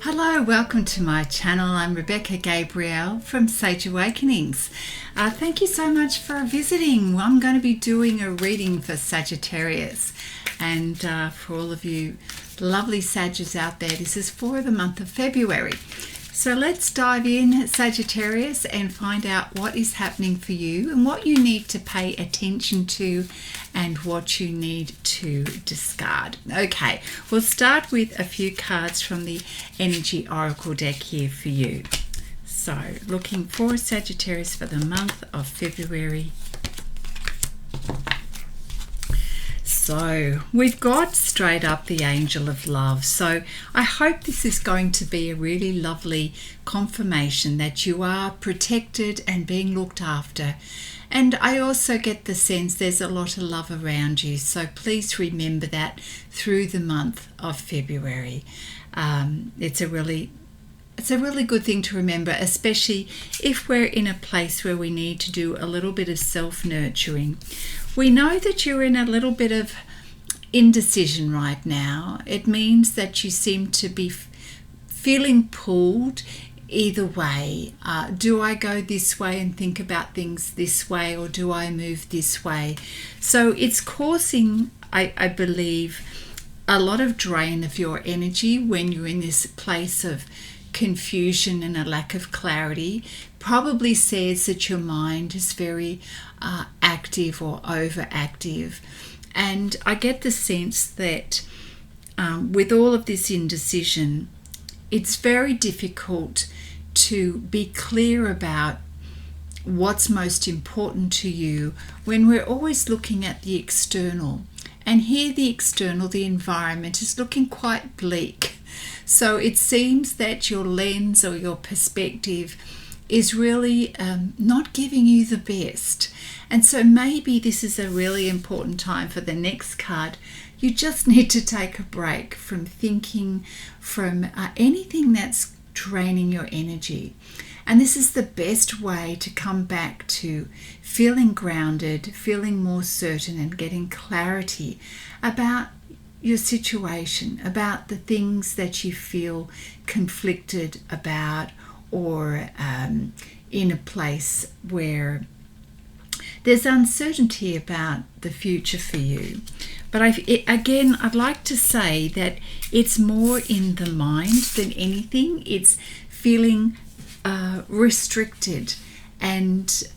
Hello, welcome to my channel. I'm Rebecca Gabrielle from Sage Awakenings. Thank you so much for visiting. I'm going to be doing a reading for Sagittarius, and for all of you lovely Sagittarius out there, this is for the month of February. So let's dive in, Sagittarius, and find out what is happening for you and what you need to pay attention to and what you need to discard. Okay, we'll start with a few cards from the Energy Oracle deck here for you. So, looking for Sagittarius for the month of February. So we've got straight up the Angel of Love. So I hope this is going to be a really lovely confirmation that you are protected and being looked after. And I also get the sense there's a lot of love around you. So please remember that through the month of February. It's a really good thing to remember, especially if we're in a place where we need to do a little bit of self-nurturing. We know that you're in a little bit of indecision right now. It means that you seem to be feeling pulled either way. Do I go this way and think about things this way, or do I move this way? So it's causing, I believe, a lot of drain of your energy when you're in this place of confusion and a lack of clarity. Probably says that your mind is very active or overactive. And I get the sense that with all of this indecision, it's very difficult to be clear about what's most important to you when we're always looking at the external. And here the external, the environment, is looking quite bleak. So it seems that your lens or your perspective is really not giving you the best. And so maybe this is a really important time for the next card. You just need to take a break from thinking, from anything that's draining your energy. And this is the best way to come back to feeling grounded, feeling more certain, and getting clarity about your situation, about the things that you feel conflicted about, or in a place where there's uncertainty about the future for you. But I'd like to say that it's more in the mind than anything. It's feeling restricted, and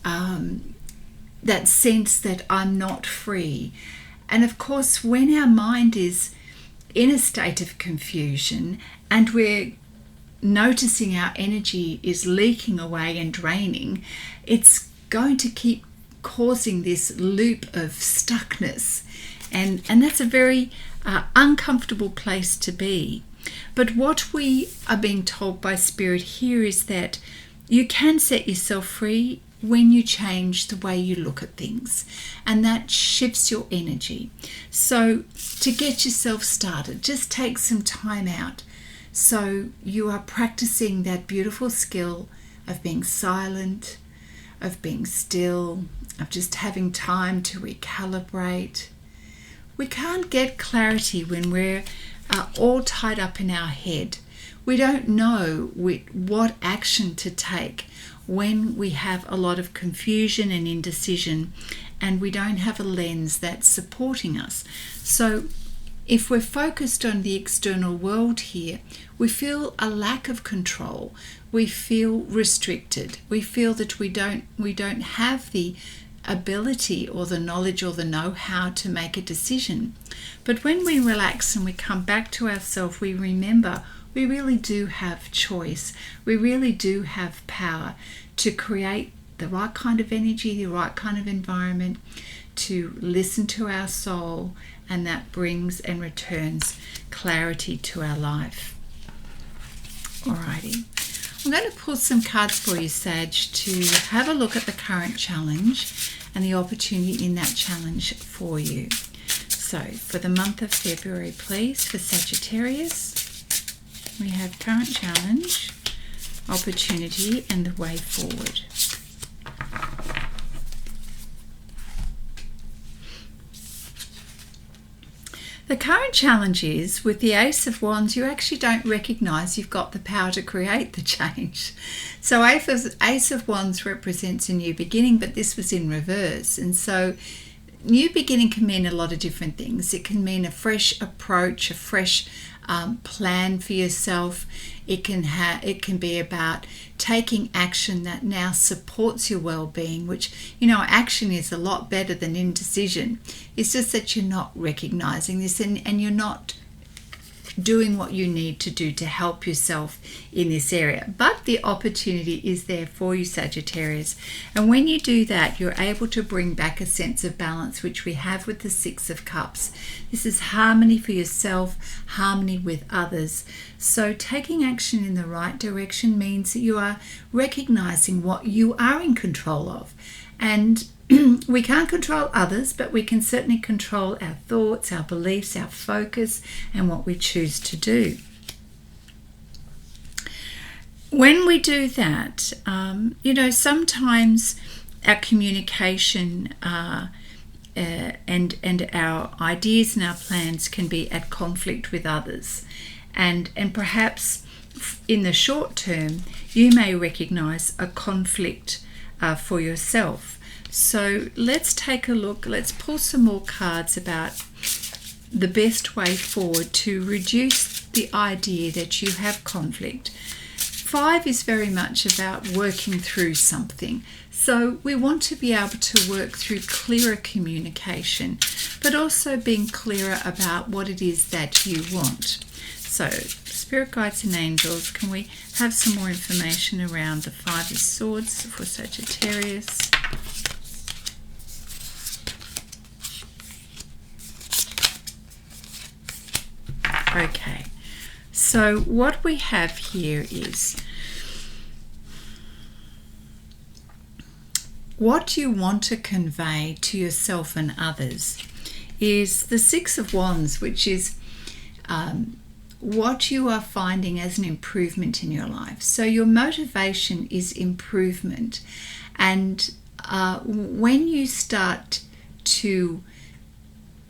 that sense that I'm not free. And of course, when our mind is in a state of confusion and we're noticing our energy is leaking away and draining, it's going to keep causing this loop of stuckness. And that's a very uncomfortable place to be. But what we are being told by Spirit here is that you can set yourself free when you change the way you look at things, and that shifts your energy. So to get yourself started, just take some time out. So you are practicing that beautiful skill of being silent, of being still, of just having time to recalibrate. We can't get clarity when we're all tied up in our head. We don't know what action to take when we have a lot of confusion and indecision, and we don't have a lens that's supporting us. So if we're focused on the external world here, we feel a lack of control. We feel restricted. We feel that we don't have the ability or the knowledge or the know-how to make a decision. But when we relax and we come back to ourselves, we remember we really do have choice. We really do have power to create the right kind of energy, the right kind of environment, to listen to our soul, and that brings and returns clarity to our life. Alrighty. I'm going to pull some cards for you, Sag, to have a look at the current challenge and the opportunity in that challenge for you. So for the month of February, please, for Sagittarius, we have current challenge, opportunity, and the way forward. The current challenge is with the Ace of Wands, you actually don't recognize you've got the power to create the change. So Ace of Wands represents a new beginning, but this was in reverse. And so new beginning can mean a lot of different things. It can mean a fresh approach, a fresh plan for yourself. It can be about taking action that now supports your well-being, which, you know, action is a lot better than indecision. It's just that you're not recognizing this and you're not doing what you need to do to help yourself in this area. But the opportunity is there for you, Sagittarius. And when you do that, you're able to bring back a sense of balance, which we have with the Six of Cups. This is harmony for yourself, harmony with others. So taking action in the right direction means that you are recognizing what you are in control of. And we can't control others, but we can certainly control our thoughts, our beliefs, our focus, and what we choose to do. When we do that, you know, sometimes our communication and our ideas and our plans can be at conflict with others. And perhaps in the short term, you may recognize a conflict for yourself. So let's take a look. Let's pull some more cards about the best way forward to reduce the idea that you have conflict. 5 is very much about working through something. So we want to be able to work through clearer communication, but also being clearer about what it is that you want. So Spirit Guides and Angels, can we have some more information around the 5 of Swords for Sagittarius? Okay, so what we have here is what you want to convey to yourself and others is the Six of Wands, which is what you are finding as an improvement in your life. So your motivation is improvement. And when you start to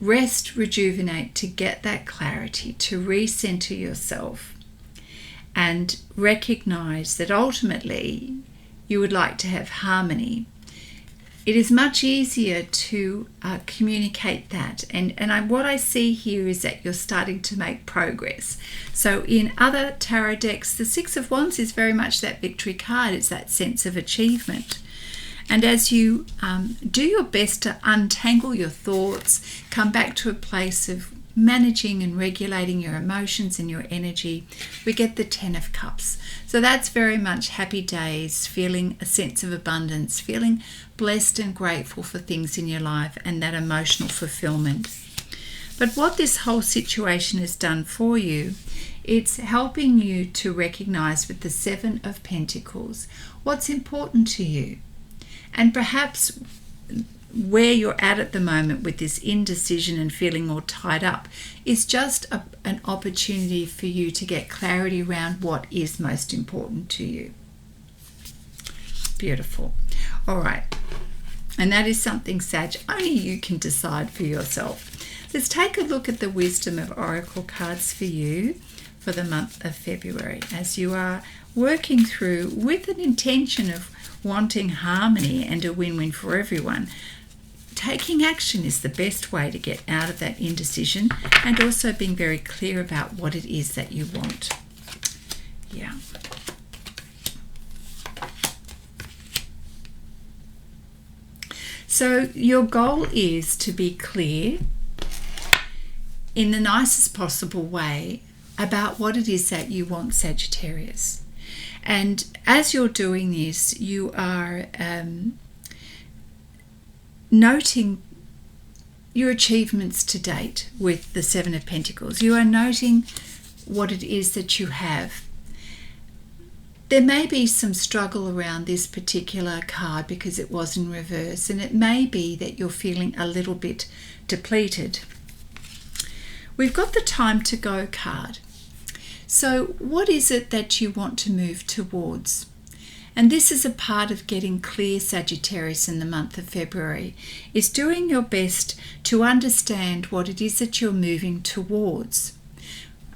rest, rejuvenate, to get that clarity, to recenter yourself and recognize that ultimately you would like to have harmony, it is much easier to communicate that. And what I see here is that you're starting to make progress. So in other tarot decks, the Six of Wands is very much that victory card. It's that sense of achievement. And as you do your best to untangle your thoughts, come back to a place of managing and regulating your emotions and your energy, we get the 10 of Cups. So that's very much happy days, feeling a sense of abundance, feeling blessed and grateful for things in your life and that emotional fulfillment. But what this whole situation has done for you, it's helping you to recognize with the 7 of Pentacles what's important to you. And perhaps where you're at the moment with this indecision and feeling more tied up is just an opportunity for you to get clarity around what is most important to you. Beautiful. All right. And that is something, Sag, only you can decide for yourself. Let's take a look at the wisdom of Oracle cards for you for the month of February as you are working through with an intention of wanting harmony and a win-win for everyone. Taking action is the best way to get out of that indecision and also being very clear about what it is that you want. Yeah. So your goal is to be clear in the nicest possible way about what it is that you want, Sagittarius. And as you're doing this, you are noting your achievements to date with the 7 of Pentacles. You are noting what it is that you have. There may be some struggle around this particular card because it was in reverse, and it may be that you're feeling a little bit depleted. We've got the Time to Go card. So what is it that you want to move towards? And this is a part of getting clear, Sagittarius, in the month of February, is doing your best to understand what it is that you're moving towards.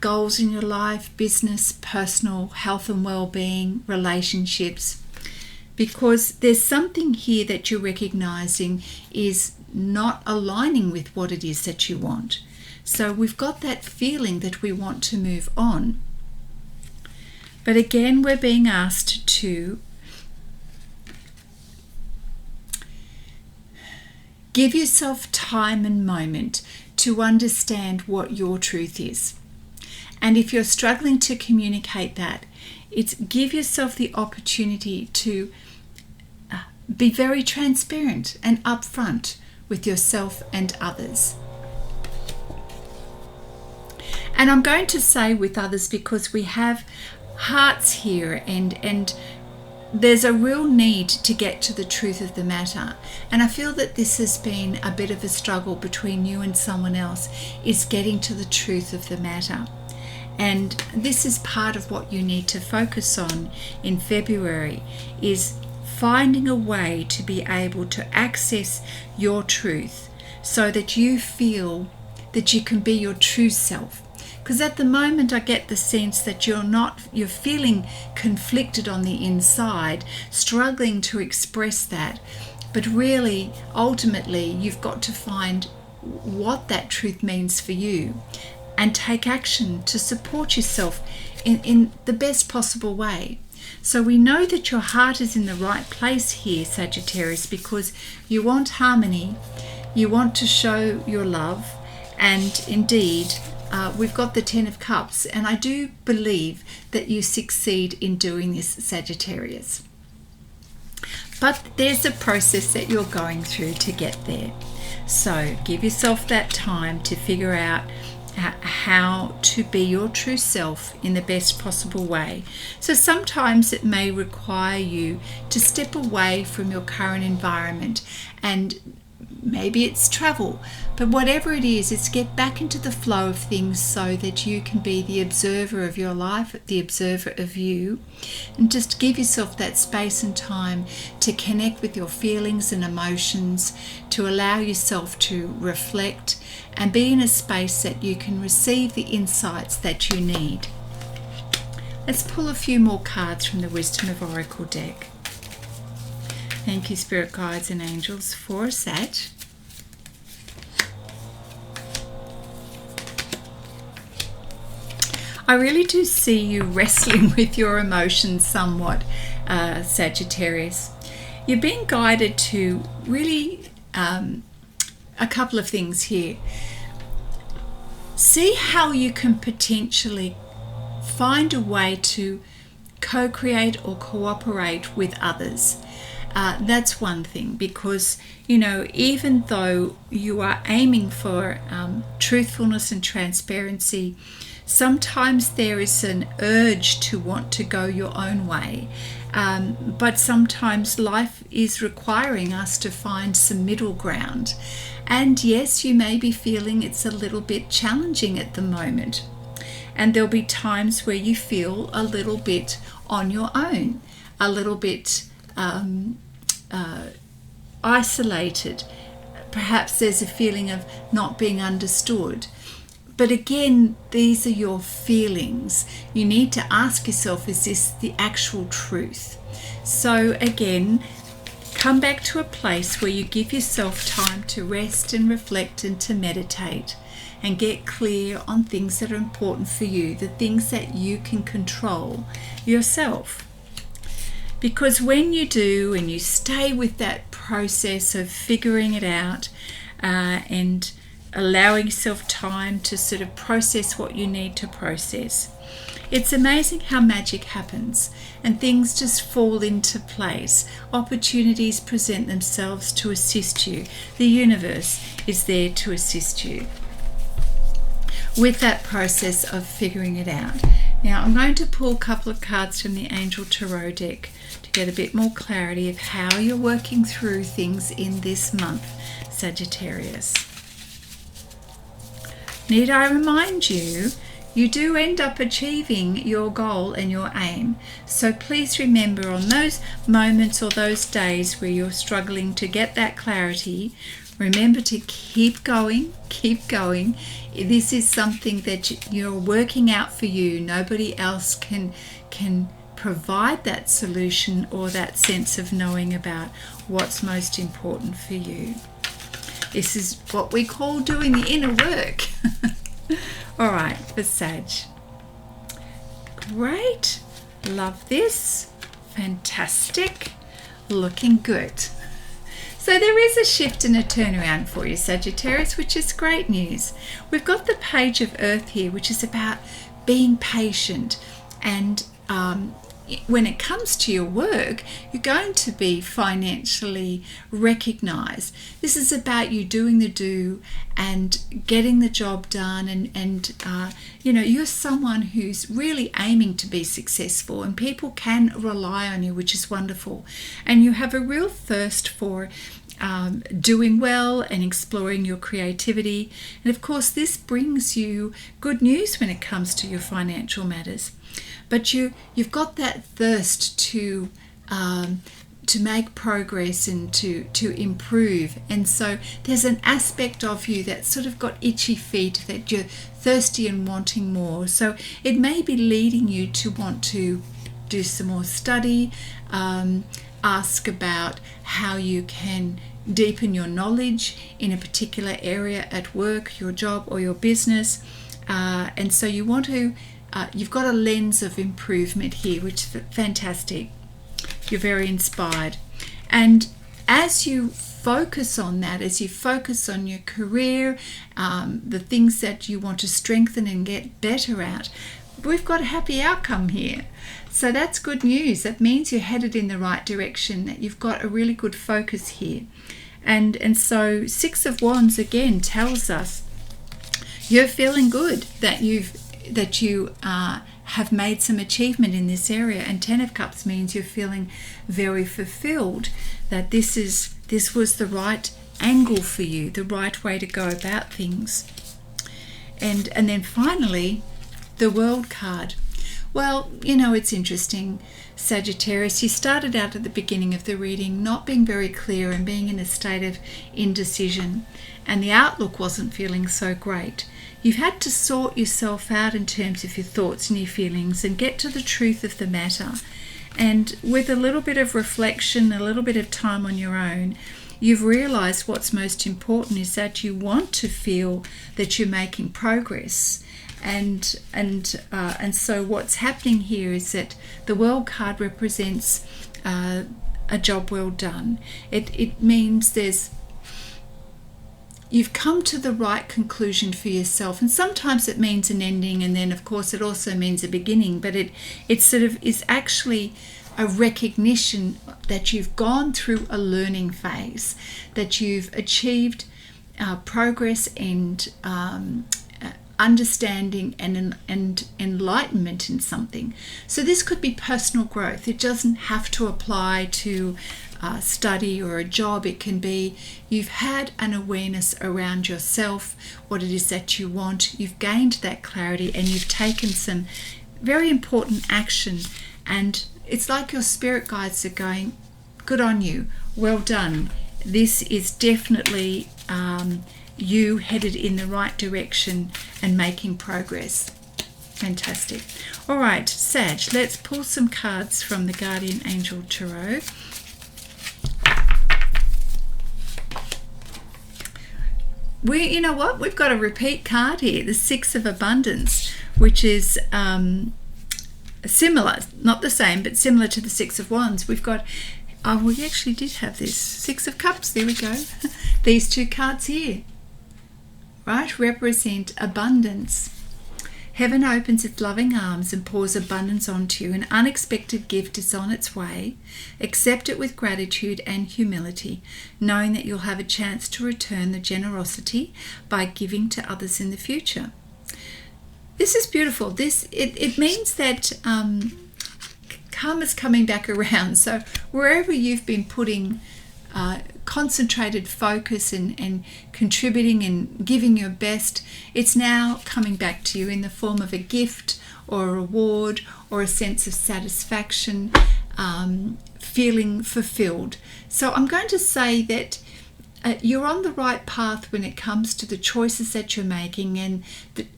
Goals in your life, business, personal, health and well-being, relationships. Because there's something here that you're recognizing is not aligning with what it is that you want. So we've got that feeling that we want to move on. But again, we're being asked to give yourself time and moment to understand what your truth is. And if you're struggling to communicate that, it's give yourself the opportunity to be very transparent and upfront with yourself and others. And I'm going to say with others because we have hearts here and there's a real need to get to the truth of the matter. And I feel that this has been a bit of a struggle between you and someone else, is getting to the truth of the matter. And this is part of what you need to focus on in February, is finding a way to be able to access your truth so that you feel that you can be your true self. Because at the moment I get the sense that you're feeling conflicted on the inside, struggling to express that. But really, ultimately, you've got to find what that truth means for you and take action to support yourself in the best possible way. So we know that your heart is in the right place here, Sagittarius, because you want harmony, you want to show your love, and indeed, we've got the 10 of Cups, and I do believe that you succeed in doing this, Sagittarius. But there's a process that you're going through to get there. So give yourself that time to figure out how to be your true self in the best possible way. So sometimes it may require you to step away from your current environment, and maybe it's travel, but whatever it is, it's get back into the flow of things so that you can be the observer of your life, the observer of you, and just give yourself that space and time to connect with your feelings and emotions, to allow yourself to reflect and be in a space that you can receive the insights that you need. Let's pull a few more cards from the Wisdom of Oracle deck. Thank you, Spirit Guides and Angels, for Sag. I really do see you wrestling with your emotions somewhat, Sagittarius. You're being guided to really a couple of things here. See how you can potentially find a way to co-create or cooperate with others. That's one thing, because even though you are aiming for truthfulness and transparency, sometimes there is an urge to want to go your own way, but sometimes life is requiring us to find some middle ground. And yes, you may be feeling it's a little bit challenging at the moment, and there'll be times where you feel a little bit on your own, a little bit isolated. Perhaps there's a feeling of not being understood. But again, these are your feelings. You need to ask yourself, is this the actual truth? So again, come back to a place where you give yourself time to rest and reflect and to meditate and get clear on things that are important for you, the things that you can control yourself. Because when you do, and you stay with that process of figuring it out and allowing yourself time to sort of process what you need to process, it's amazing how magic happens and things just fall into place. Opportunities present themselves to assist you. The universe is there to assist you with that process of figuring it out. Now I'm going to pull a couple of cards from the Angel Tarot deck to get a bit more clarity of how you're working through things in this month, Sagittarius. Need I remind you, you do end up achieving your goal and your aim. So please remember, on those moments or those days where you're struggling to get that clarity, remember to keep going, keep going. This is something that you're working out for you. Nobody else can provide that solution or that sense of knowing about what's most important for you. This is what we call doing the inner work. All right, for Sag. Great. Love this. Fantastic. Looking good. So there is a shift and a turnaround for you, Sagittarius, which is great news. We've got the Page of Earth here, which is about being patient. And when it comes to your work, you're going to be financially recognized. This is about you doing the do and getting the job done, and you're someone who's really aiming to be successful, and people can rely on you, which is wonderful. And you have a real thirst for doing well and exploring your creativity. And of course, this brings you good news when it comes to your financial matters. But you've got that thirst to make progress and to improve. And so there's an aspect of you that's sort of got itchy feet, that you're thirsty and wanting more. So it may be leading you to want to do some more study, ask about how you can deepen your knowledge in a particular area at work, your job or your business. And so you want to you've got a lens of improvement here, which is fantastic. You're very inspired. And as you focus on that, as you focus on your career, the things that you want to strengthen and get better at, we've got a happy outcome here. So that's good news. That means you're headed in the right direction, that you've got a really good focus here. And so Six of Wands again tells us you're feeling good, that you have made some achievement in this area. And Ten of Cups means you're feeling very fulfilled, that this was the right angle for you, the right way to go about things. And then finally, the World card. Well, it's interesting, Sagittarius. You started out at the beginning of the reading not being very clear and being in a state of indecision, and the outlook wasn't feeling so great. You've had to sort yourself out in terms of your thoughts and your feelings and get to the truth of the matter. And with a little bit of reflection, a little bit of time on your own, you've realized what's most important is that you want to feel that you're making progress. And so what's happening here is that the World card represents a job well done. It means you've come to the right conclusion for yourself, and sometimes it means an ending, and then of course it also means a beginning, but it sort of is actually a recognition that you've gone through a learning phase, that you've achieved progress and understanding and enlightenment in something. So this could be personal growth. It doesn't have to apply to study or a job. It can be you've had an awareness around yourself, what it is that you want. You've gained that clarity and you've taken some very important action. And it's like your spirit guides are going, good on you, well done. This is definitely you headed in the right direction and making progress. Fantastic. All right, Sag, let's pull some cards from the Guardian Angel Tarot. You know what? We've got a repeat card here, the Six of Abundance, which is similar, not the same, but similar to the Six of Wands. We've got, we actually did have this, Six of Cups, there we go. These two cards here, right, represent abundance. Heaven opens its loving arms and pours abundance onto you. An unexpected gift is on its way. Accept it with gratitude and humility, knowing that you'll have a chance to return the generosity by giving to others in the future. This is beautiful. It means that karma's coming back around. So wherever you've been putting concentrated focus and contributing and giving your best, it's now coming back to you in the form of a gift or a reward or a sense of satisfaction, feeling fulfilled. So I'm going to say that you're on the right path when it comes to the choices that you're making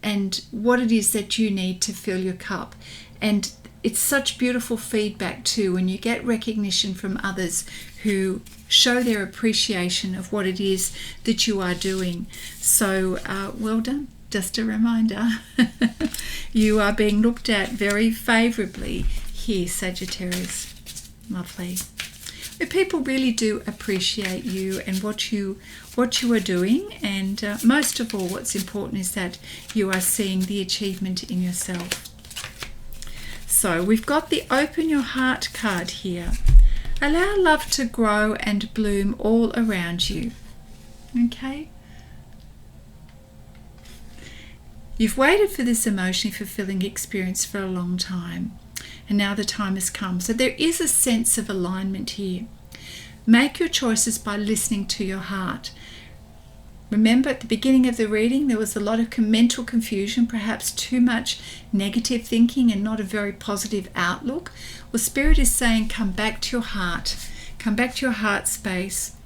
and what it is that you need to fill your cup. And it's such beautiful feedback too when you get recognition from others who show their appreciation of what it is that you are doing. So well done. Just a reminder, you are being looked at very favourably here, Sagittarius. Lovely. But people really do appreciate you and what you are doing, and most of all, what's important is that you are seeing the achievement in yourself. So we've got the Open Your Heart card here. Allow love to grow and bloom all around you. Okay? You've waited for this emotionally fulfilling experience for a long time, and now the time has come. So there is a sense of alignment here. Make your choices by listening to your heart. Remember, at the beginning of the reading, there was a lot of mental confusion, perhaps too much negative thinking and not a very positive outlook. Well, Spirit is saying, come back to your heart. Come back to your heart space.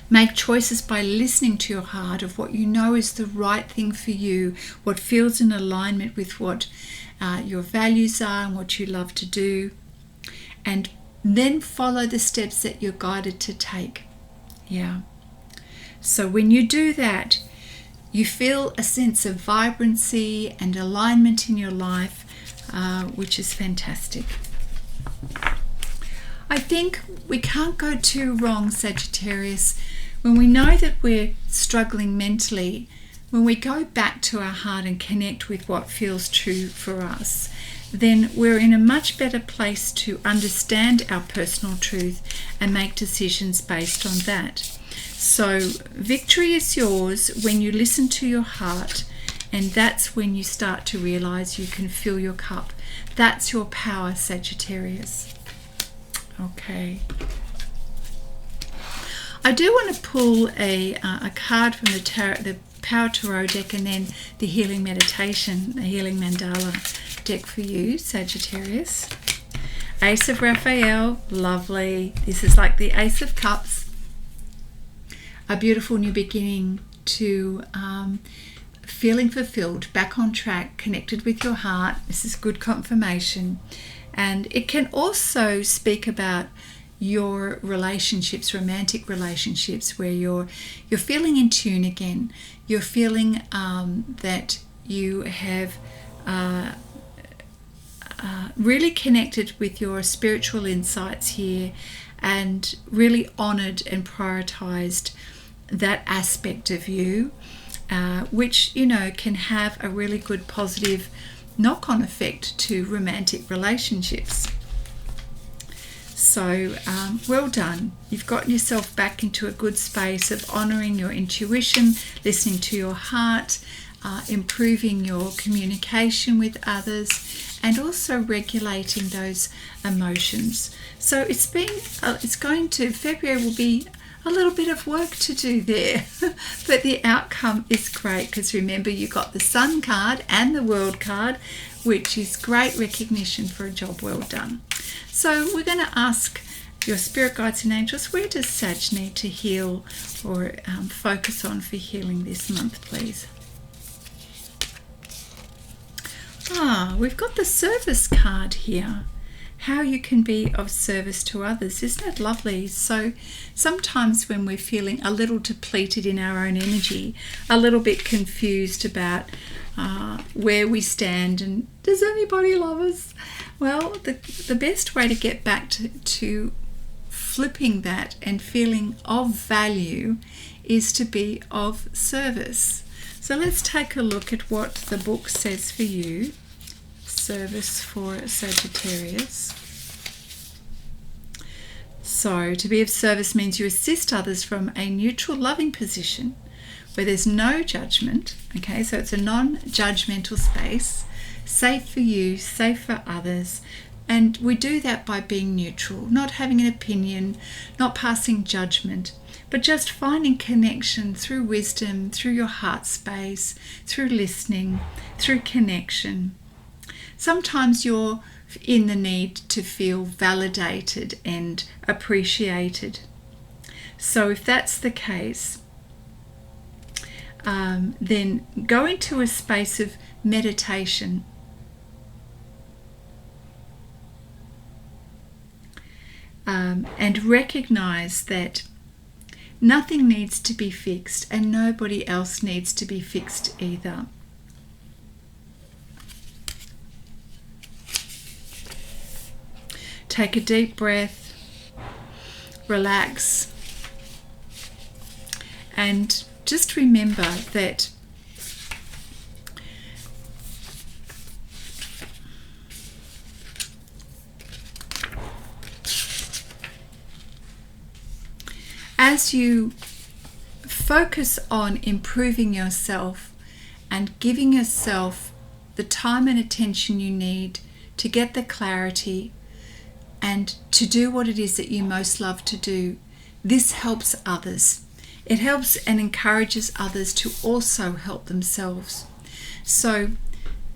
Make choices by listening to your heart of what you know is the right thing for you, what feels in alignment with what your values are and what you love to do. And then follow the steps that you're guided to take. Yeah. So when you do that, you feel a sense of vibrancy and alignment in your life, which is fantastic. I think we can't go too wrong, Sagittarius, when we know that we're struggling mentally. When we go back to our heart and connect with what feels true for us, then we're in a much better place to understand our personal truth and make decisions based on that. So victory is yours when you listen to your heart, and that's when you start to realize you can fill your cup. That's your power, Sagittarius. Okay. I do want to pull a card from the Power Tarot deck and then the Healing Meditation, the Healing Mandala deck for you, Sagittarius. Ace of Raphael, lovely. This is like the Ace of Cups. A beautiful new beginning to feeling fulfilled, back on track, connected with your heart. This is good confirmation. And it can also speak about your relationships, romantic relationships, where you're feeling in tune again. You're feeling that you have really connected with your spiritual insights here and really honored and prioritized that aspect of you, which, you know, can have a really good positive knock-on effect to romantic relationships. So well done. You've gotten yourself back into a good space of honoring your intuition, listening to your heart, improving your communication with others, and also regulating those emotions. So February will be a little bit of work to do there, but the outcome is great because remember, you got the Sun card and the World card, which is great recognition for a job well done. So we're going to ask your spirit guides and angels, where does Sag need to heal or focus on for healing this month, please? We've got the Service card here. How you can be of service to others. Isn't that lovely? So sometimes when we're feeling a little depleted in our own energy, a little bit confused about where we stand and does anybody love us? Well, the best way to get back to flipping that and feeling of value is to be of service. So let's take a look at what the book says for you. Service for Sagittarius. So to be of service means you assist others from a neutral, loving position where there's no judgment. Okay, so it's a non-judgmental space, safe for you, safe for others, And we do that by being neutral, not having an opinion, not passing judgment, but just finding connection through wisdom, through your heart space, through listening, through connection. Sometimes you're in the need to feel validated and appreciated. So if that's the case, then go into a space of meditation. And recognize that nothing needs to be fixed and nobody else needs to be fixed either. Take a deep breath, relax, and just remember that as you focus on improving yourself and giving yourself the time and attention you need to get the clarity and to do what it is that you most love to do, this helps others. It helps and encourages others to also help themselves. So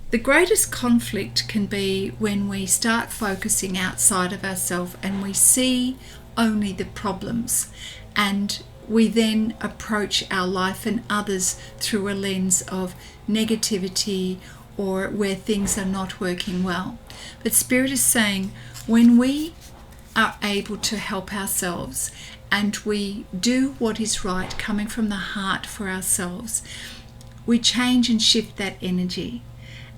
the greatest conflict can be when we start focusing outside of ourselves and we see only the problems, and we then approach our life and others through a lens of negativity or where things are not working well. But Spirit is saying, when we are able to help ourselves and we do what is right coming from the heart for ourselves, we change and shift that energy.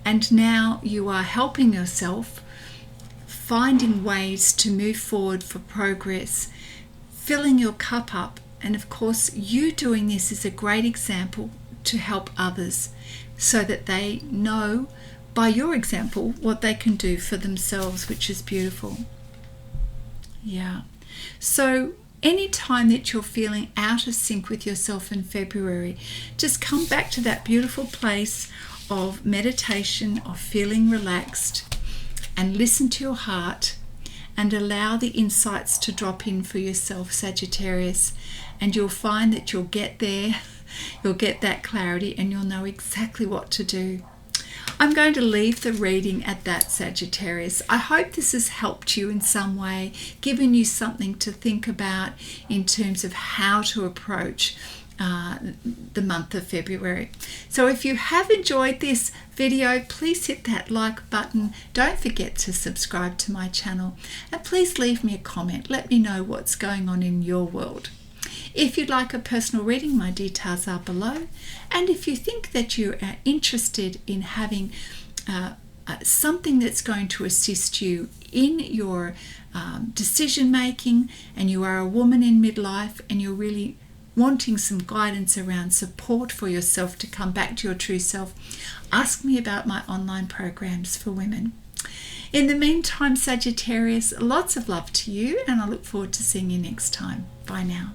And now you are helping yourself, finding ways to move forward for progress, filling your cup up. And of course, you doing this is a great example to help others so that they know by your example what they can do for themselves, which is beautiful. Yeah. So any time that you're feeling out of sync with yourself in February, just come back to that beautiful place of meditation, of feeling relaxed, and listen to your heart and allow the insights to drop in for yourself, Sagittarius, and you'll find that you'll get there, you'll get that clarity, and you'll know exactly what to do. I'm going to leave the reading at that, Sagittarius. I hope this has helped you in some way, given you something to think about in terms of how to approach the month of February. So if you have enjoyed this video, please hit that like button. Don't forget to subscribe to my channel, and please leave me a comment. Let me know what's going on in your world. If you'd like a personal reading, my details are below. And if you think that you are interested in having something that's going to assist you in your decision making, and you are a woman in midlife and you're really wanting some guidance around support for yourself to come back to your true self, ask me about my online programs for women. In the meantime, Sagittarius, lots of love to you, and I look forward to seeing you next time. Bye now.